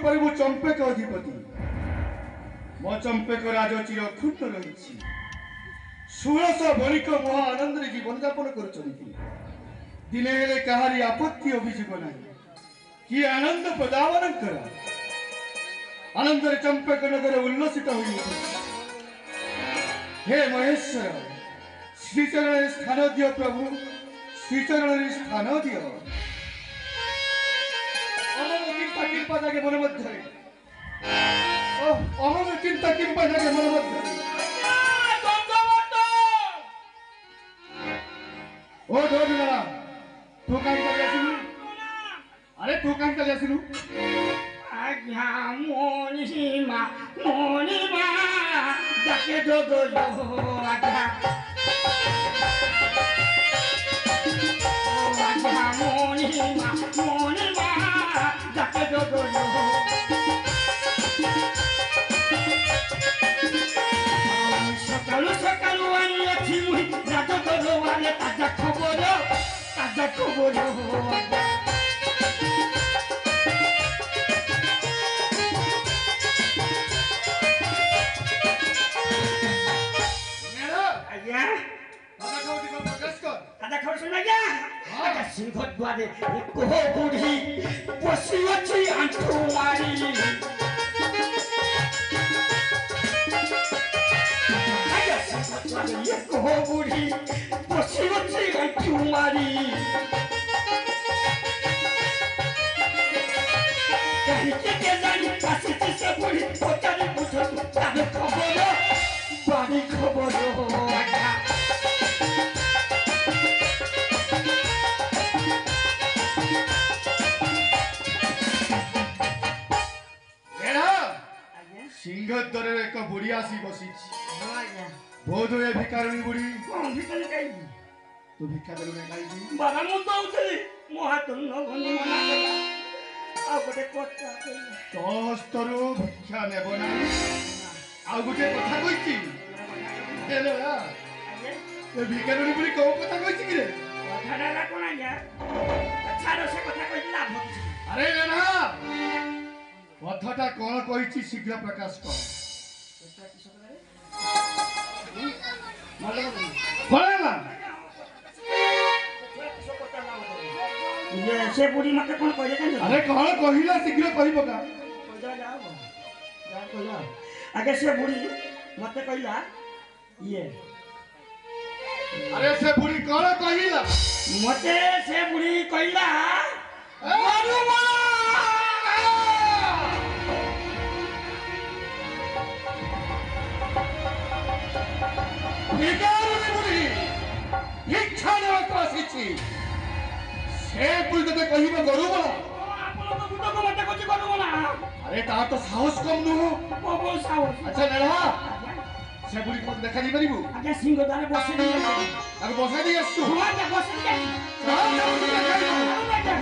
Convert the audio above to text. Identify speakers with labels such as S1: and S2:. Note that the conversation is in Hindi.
S1: पारिबु चंपेक अधिपति मो चंपेक राज चिर अक्षुण्ण रही 1600 बणिक महा आनंद जीवन यापन कर दिने हेले कहारी आपत्ति अभियोग ना कि आनंद प्रदावन कर आनंद चंपेक नगर उल्लसित हो हे महेश्वर श्रीचरण स्थान दियो प्रभु श्रीचरण स्थान दियो चिंता किंपा जागे मन मध्य अहम चिंता किंपा जागे मन मध्य ओ ढोलना तू कहीं चले आसिलु अरे तू कहीं चले आसिलु
S2: आज्ञा मोनिमा जाके जोगो आज्ञा आज्ञा मोनिमा जाके जोगो सकालू सकालू आनी अच्छी मुही राजो करो वाले ताजा खबर सिंह द्वारे एक बुढ़ी बसी अच्छी आंखों मारी एक बुढ़ी बसी अच्छी आंखों मारी कहीं के जानी पासी से बुढ़ी पचारी पूछो तारे खबर बारी खबर हो
S1: सिंह द्वार एक बुढ़ी आसी बसी बोध हुए भिकारिणी बुढ़ी
S2: भिकारी कहीं
S1: तू भिक्षा देलु ने काई
S2: बाबा मु दउथली मो हाथ न भनी मना कला आ गोटे कथा
S1: तो हस्तरु भिक्षा नेबो ना आ गोटे कथा कहिची हेलो या ए भिकारिणी बुढ़ी को कथा कहिची कि रे
S2: कथा कोन आया छाड़ो से कथा कहि लाभ
S1: अरे ना कथाटा कौन कहिची शीघ्र प्रकाश कर बोलेला
S2: ये से बुढ़ी मते कोन कहले कान
S1: अरे कौन कहिला शीघ्र कहि पका
S2: जा जाओ जा कहिला आगे से बुढ़ी मते कहला ये
S1: अरे से बुढ़ी कौन कहिला
S2: मते से बुढ़ी कहला मरुमा
S1: भिकारिणी बुढ़ी भिक्षा देवा कासिची से बुढ़ी ते कहिबो गरु बला
S2: आपन तो गुटो को मते कोची गरु बला
S1: अरे ता तो साहस कम नु
S2: को साहस
S1: अच्छा नेला से बुढ़ी को देखा दी परिबु
S2: आगे सिंह द्वारे बसे दी
S1: आगे बसा दी असु
S2: हुआ जा बसे दी
S1: चल